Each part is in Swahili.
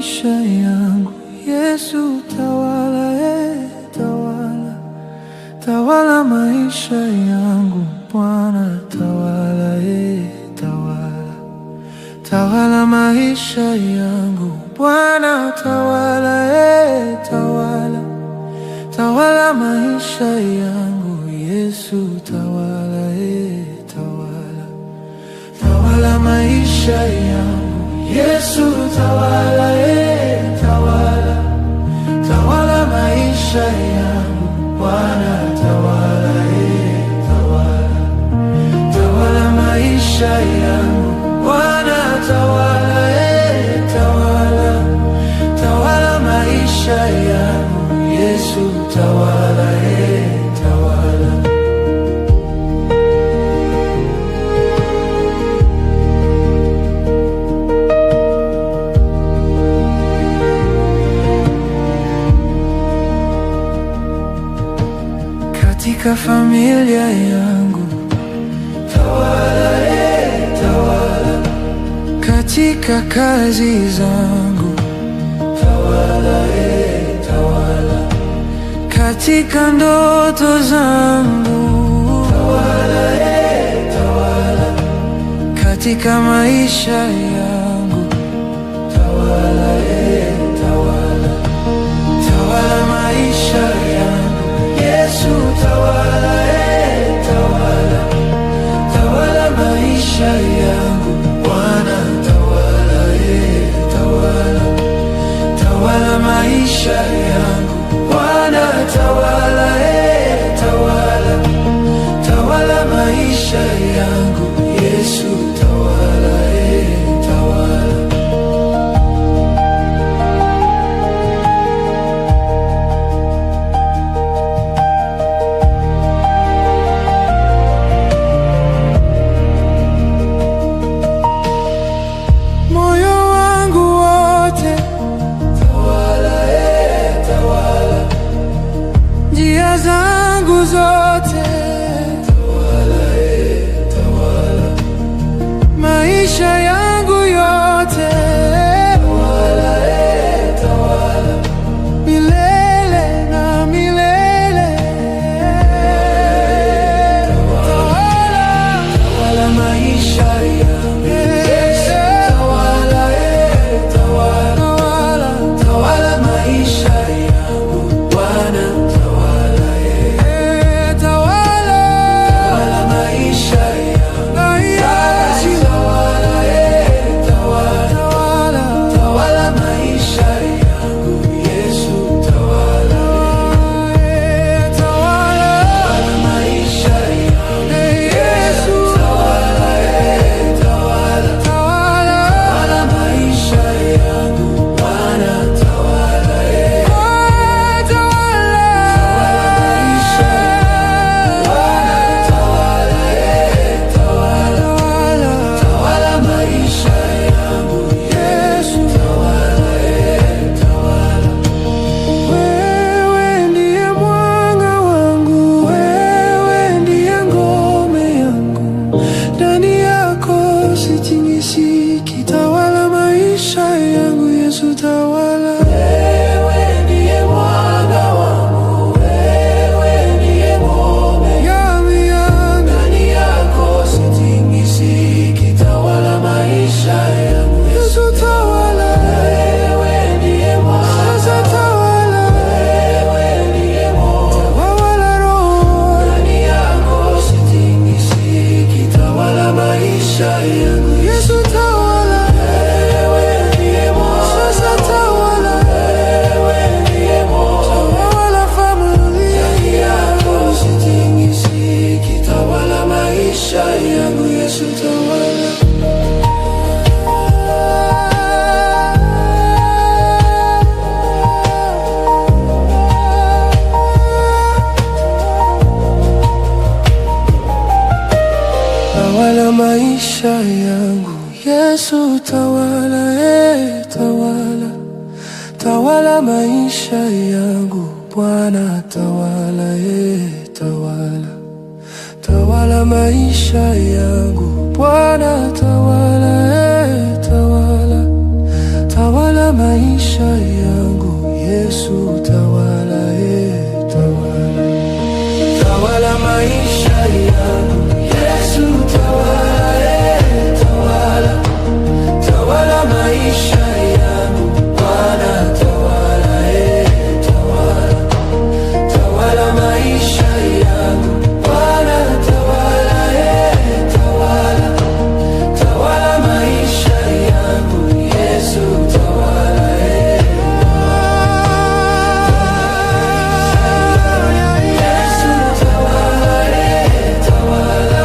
maisha yangu. Yesu tawala, tawala, tawala maisha yangu. Bwana tawala, tawala, tawala maisha yangu. Bwana tawala, tawala, tawala maisha yangu. Yesu tawala, tawala, tawala maisha yangu. Yesu tawala, tawala, tawala maisha yangu. Bwana tawala, tawala, tawala maisha yangu. Bwana tawala, tawala, tawala maisha yangu. Yesu tawala, tawala. Katika familia yangu tawala, tawala. Katika kazi zangu tawala, tawala. Katika ndoto zangu tawala, tawala. Katika maisha yangu tawala, tawala, tawala maisha yangu. Yesu tawala, tawala, tawala maisha yangu. Bwana tawala, tawala, tawala maisha yangu. Bwana tawala, tawala, tawala maisha yangu. Yesu tawala, tawala. Zangu zote tawala, tawala. Maisha yangu yote tawala, tawala. Milele na milele tawala, tawala maisha yangu. Yesu tawala, tawala, tawala maisha yangu. Bwana tawala maisha yangu. Yesu tawala. Wewe ndiye mwanga wangu, wewe ndiye ngome yangu. Ndani yako sitingiziki. Tawala maisha yangu. Yesu tawala. Wewe ndiye mwanga. Sasa tawala. Wewe ndiye ngome. Tawala roho. Ndani yako sitingiziki. Tawala maisha yangu. Yesu tawala. Yesu tawala. Tawala maisha yangu. Yesu tawala, tawala, tawala maisha yangu. Bwana tawala, tawala, tawala maisha yangu. Bwana tawala, tawala, tawala maisha yangu, Yesu tawala, tawala. Tawala maisha yangu, Yesu tawala, tawala. Tawala maisha yangu, Bwana tawala, tawala. Tawala maisha yangu, Bwana tawala, tawala. Tawala maisha yangu, Yesu tawala, Yesu tawala, tawala.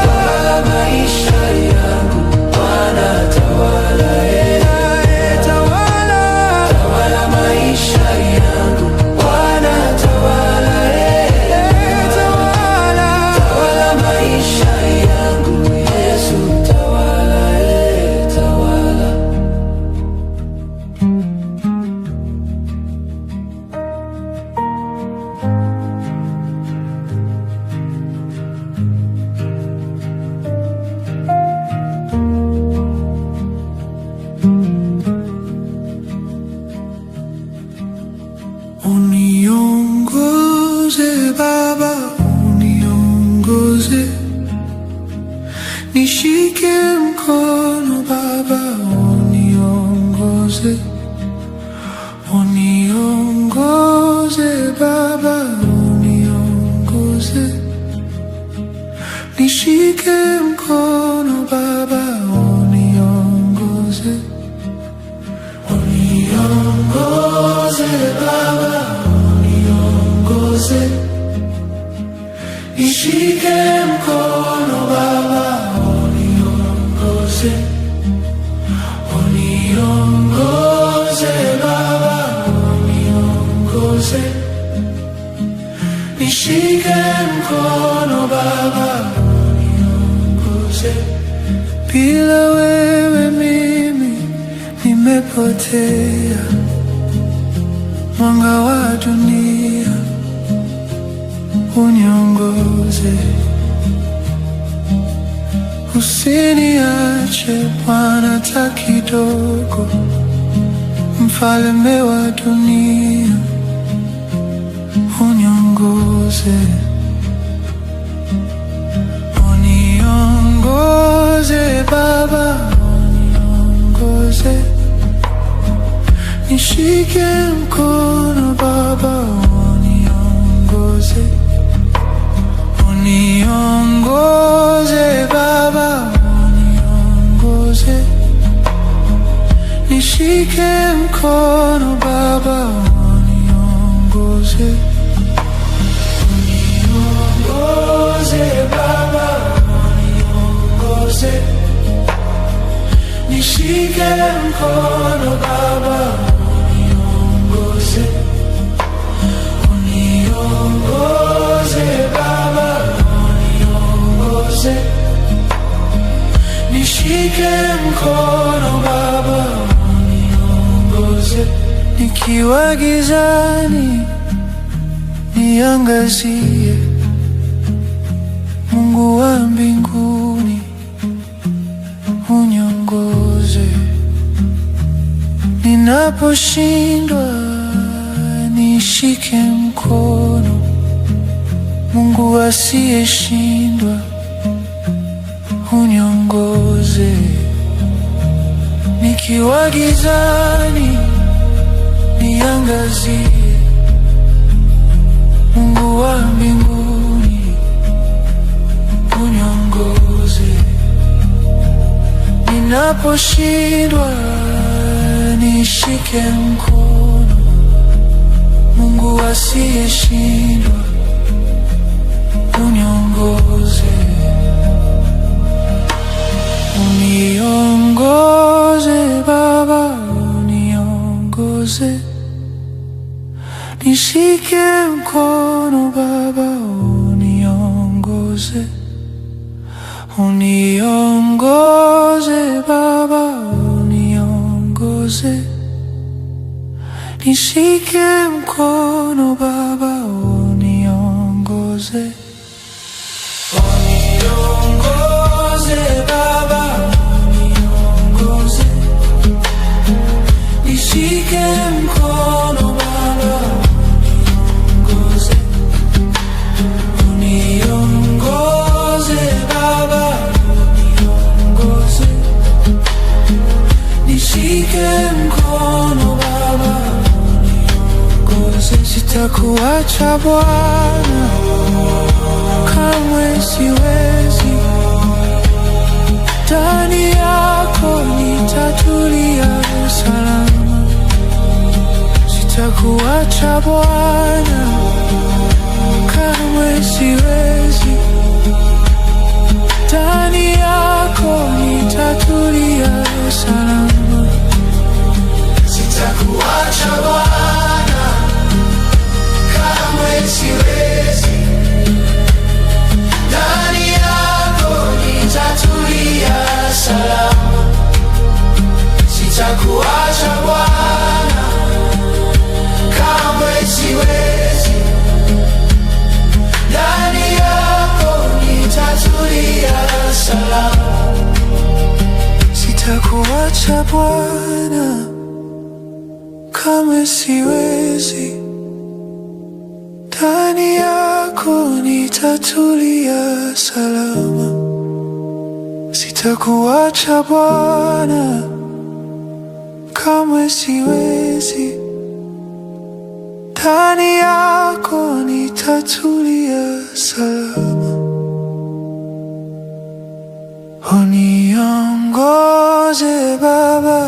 Tawala maisha yangu, Bwana tawala, tawala. Tawala maisha yangu, Bwana tawala, tawala. Tawala maisha yangu, Yesu tawala, tawala. Uniongoze Baba, uniongoze, nishike mkono Baba, uniongoze. Uniongoze Baba, uniongoze, nishike mkono Baba, uniongoze. Uniongoze Baba, uniongoze, nishike mkono Baba, uniongoze. Uniongoze Baba, uniongoze, nishike mkono Baba, uniongoze. Bila wewe mimi nimepotea, mwanga wa dunia, uniongoze. Usiniache Bwana hata kidogo, mfalme wa dunia, uniongoze. Uniongoze Baba, uniongoze, nishike mkono Baba, uniongoze. Uniongoze Baba, uniongoze, nishike mkono Baba, uniongoze. Uniongoze Baba, uniongoze, nishike mkono Baba, uniongoze. Uniongoze Baba, uniongoze, nishike mkono Baba, uniongoze. Nikiwa gizani niangazie, Mungu wa mbinguni uniongoze. Ninaposhindwa nishike mkono, Mungu asiyeshindwa uniongoze. Nikiwa gizani niangazie, Mungu wa mbinguni uniongoze. Ninaposhindwa nishike mkono, Mungu asiyeshindwa uniongoze. Uniongoze Baba, uniongoze, nishike mkono Baba, uniongoze. Uniongoze Baba, uniongoze, nishike mkono Baba, uniongoze. Uniongoze Baba, uniongoze, Sitakuacha Bwana, kamwe siwezi. Ndani yako nitatulia salama. Sitakuacha Bwana, kamwe siwezi. Ndani yako nitatulia salama. Sitakuacha Bwana, kamwe siwezi. Ndani yako nitatulia salama. Sitakuacha Bwana, kamwe siwezi. Ndani yako nitatulia salama. Sitakuacha Bwana, kamwe siwezi. Ndani yako nitatulia salama. Sitakuacha Bwana, kamwe siwezi. Ndani yako nitatulia salama. Uniongoze Baba,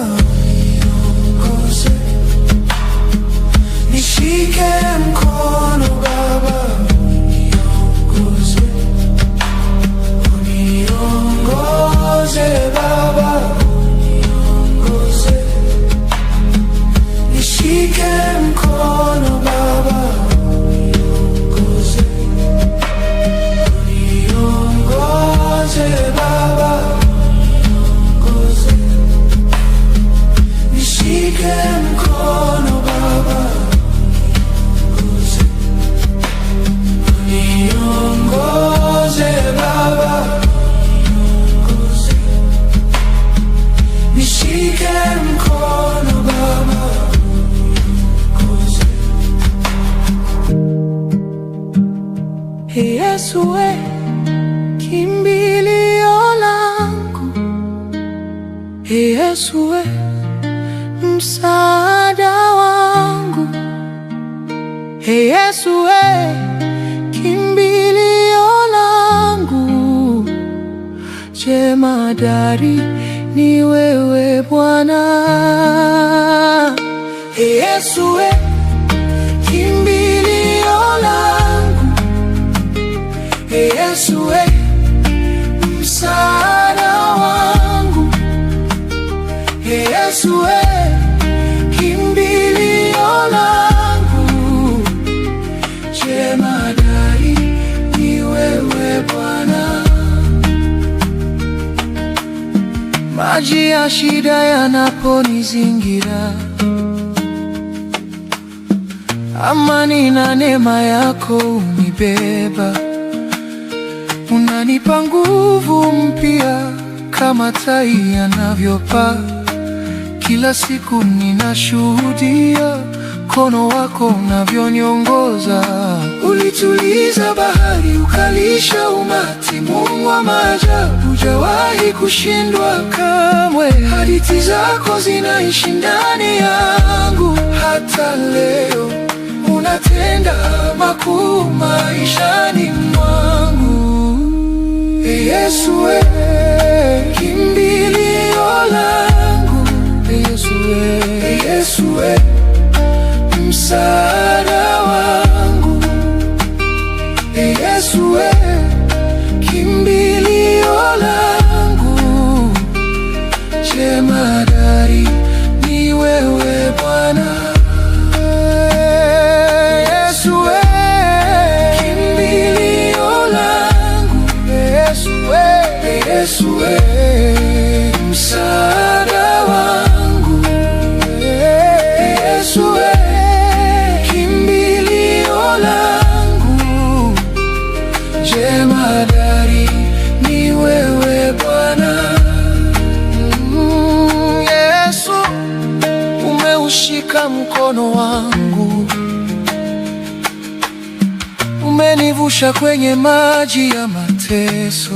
uniongoze. Nishike mkono Baba, uniongoze. Uniongoze Baba, uniongoze. Nishike mkono Baba, uniongoze. Uniongoze Baba, uniongoze. Nishike mkono Baba, uniongoze. Uniongoze Baba, uniongoze. Nishike mkono Baba, uniongoze. Ee Yesu we, kimbilio langu. Ee Yesu we, msaada wangu. Ee Yesu we, kimbilio langu. Jemadari ni wewe Bwana. Ee Yesu we, kimbilio langu. Ee Yesu we, msaada wangu. Ee Yesu we, kimbilio langu. Jemadari ni wewe Bwana. Maji ya shida yanaponizingira, amani na neema yako unibeba. Unanipa nguvu mpya kama tai yanavyopaa. Kila siku ninashuhudia mkono wako unavyoniongoza. Ulituliza bahari, ukalisha umati. Mungu wa maajabu, hujawahi kushindwa kamwe. Hadithi zako zinaishi ndani yangu. Hata leo unatenda makuu maishani mwangu. Ee Yesu we, kimbilio langu. Ee Yesu we, Ee Yesu we, msaada wangu. Ee Yesu we, kimbilio langu. Jemadari ni wewe Bwana. Yesu we, kimbilio langu. Yesu we, Yesu we, msaada wangu. Yesu we, kimbilio langu. Jemadari ni wewe Bwana. Yesu, umeushika mkono wangu. Umenivusha kwenye maji ya mateso.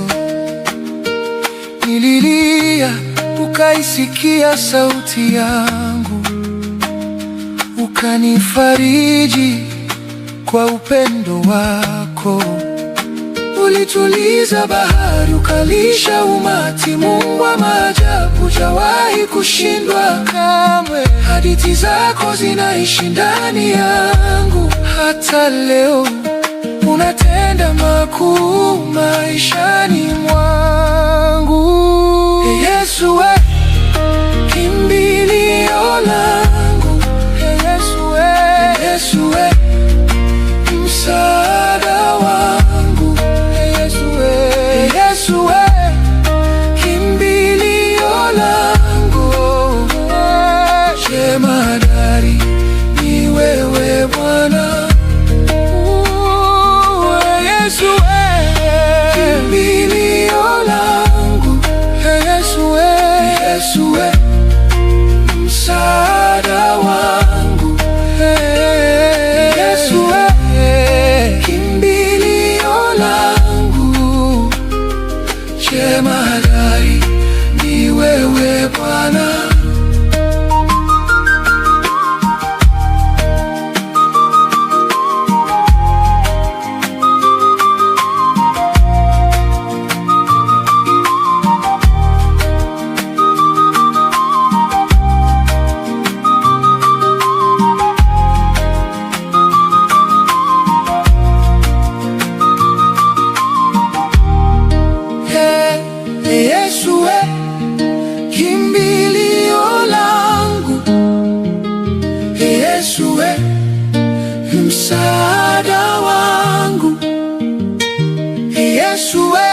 Nililia, ukaisikia sauti yangu. Ukanifariji kwa upendo wako. Ulituliza bahari, ukalisha umati. Mungu wa maajabu, hujawahi kushindwa kamwe. Hadithi zako zinaishi ndani yangu. Hata leo unatenda makuu maishani mwangu. Yesu we, kimbilio langu. Yesu we, Yesu we, msaada wangu. Yesu we, Yesu we, kimbilio langu. Jemadari ni wewe Bwana. Yesu we, kimbilio langu. Yesu we, Yesu we, msaada wangu. Yesu we, kimbilio langu. Jemadari ni wewe Bwana. Yesu we, kimbilio langu. Yesu we, msaada wangu. Yesu we,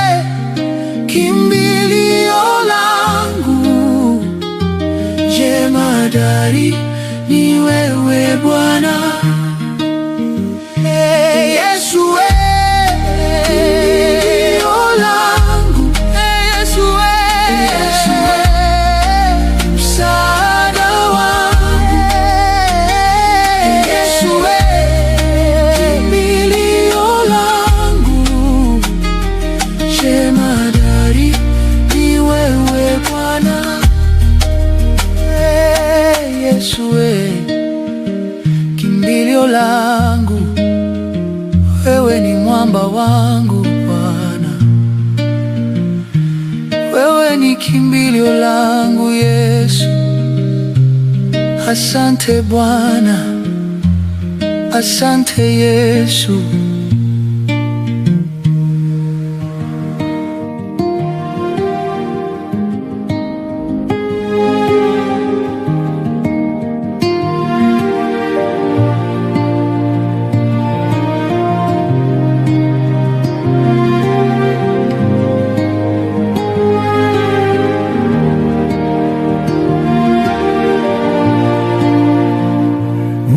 kimbilio langu. Jemadari ni wewe Bwana. Yesu we, kimbilio langu. Yesu we, msaada wangu. Yesu we, kimbilio langu. Jemadari ni wewe Bwana. Yesu we, kimbilio langu. Wewe ni mwamba wangu Bwana. Wewe ni kimbilio langu Yesu. Asante Bwana, asante Yesu.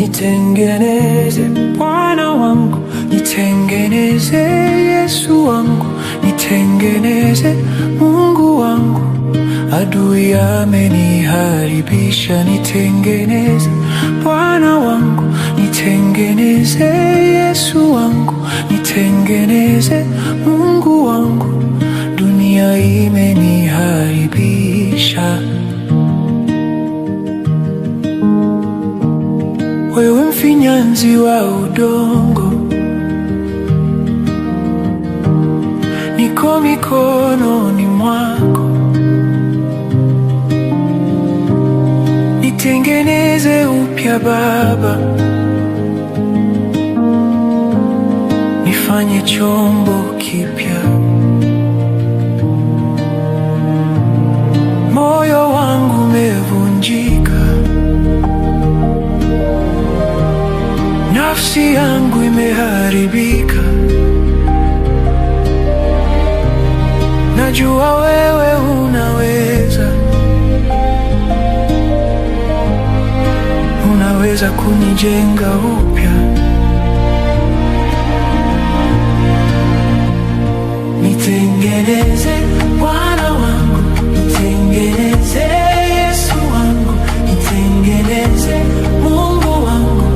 Nitengeneze Bwana wangu, nitengeneze Yesu wangu, nitengeneze Mungu wangu. Adui ameniharibisha, nitengeneze Bwana wangu, nitengeneze Yesu wangu, nitengeneze Mungu wangu. Dunia imeniharibisha. Wewe mfinyanzi wa udongo, niko mikononi mwako. Nitengeneze upya Baba, nifanye chombo kipya. Moyo wangu umevunjika, nafsi yangu imeharibika. Najua wewe unaweza, unaweza kunijenga upya. Nitengeneze Bwana wangu, nitengeneze Yesu wangu, nitengeneze Mungu wangu.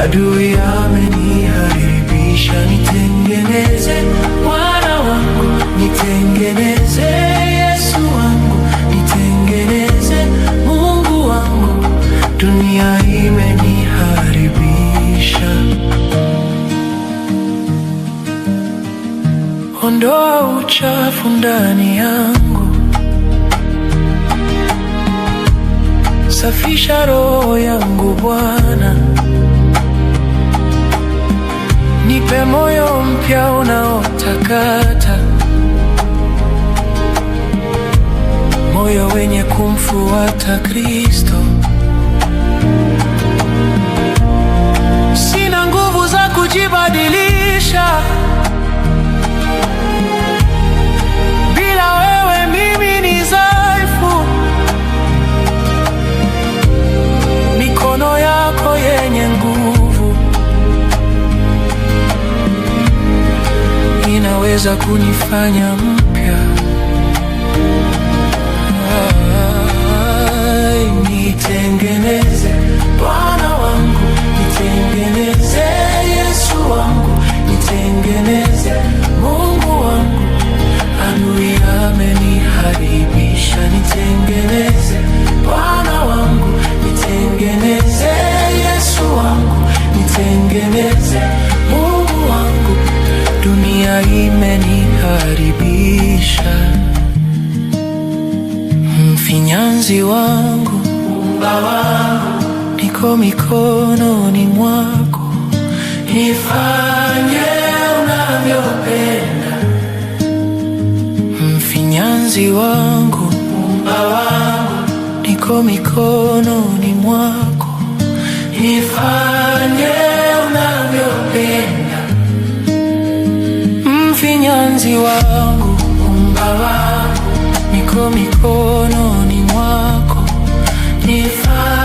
Adui ameniharibisha, nitengeneze Bwana wangu, nitengeneze Yesu wangu, nitengeneze Mungu wangu. Dunia imeniharibisha. ondoa uchafu ndani yangu, safisha roho yangu Bwana, nipe moyo mpya unaotakata, moyo wenye kumfuata Kristo. Sina nguvu za kujibadilisha, bila wewe mimi ni dhaifu. Mikono yako yenye nguvu inaweza kunifanya mpya. Nitengeneze Bwana wangu, nitengeneze Yesu wangu, nitengeneze Mungu wangu, adui ameniharibisha. Nitengeneze Bwana wangu, nitengeneze Yesu wangu, nitengeneze Mungu wangu, dunia imeniharibisha. Mfinyanzi wangu, Muumba wangu, niko mikononi mwako, nifanye unavyopenda. Mfinyanzi wangu, Muumba wangu, niko mikononi mwako, nifanye unavyopenda. Mfinyanzi wangu, Muumba wangu, niko mikononi mwako, nifanye